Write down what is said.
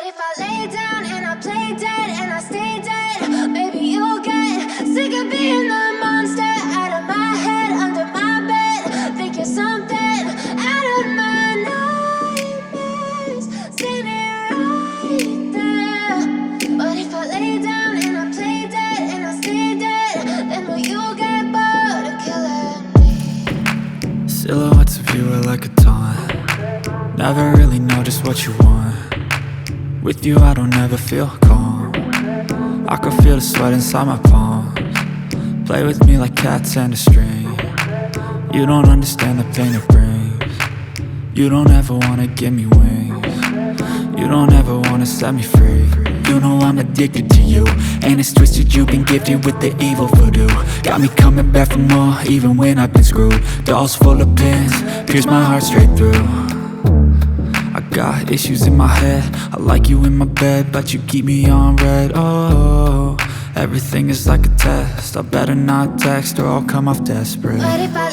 if I lay down and I play dead and I stay dead, maybe you'll get sick of being the monster out of my head, under my bed. Think you're something out of my nightmares, standing right there. But if I lay down and I play dead and I stay dead, then will you get bored of killing me? Silhouettes of you are like a taunt. Never really know just what you want. With you I don't ever feel calm. I can feel the sweat inside my palms. Play with me like cats and a string. You don't understand the pain it brings. You don't ever wanna give me wings. You don't ever wanna set me free. You know I'm addicted to you, and it's twisted, you've been gifted with the evil voodoo. Got me coming back for more, even when I've been screwed. Dolls full of pins, pierce my heart straight through. I got issues in my head, I like you in my bed, but you keep me on red. Oh, everything is like a test, I better not text or I'll come off desperate. But if I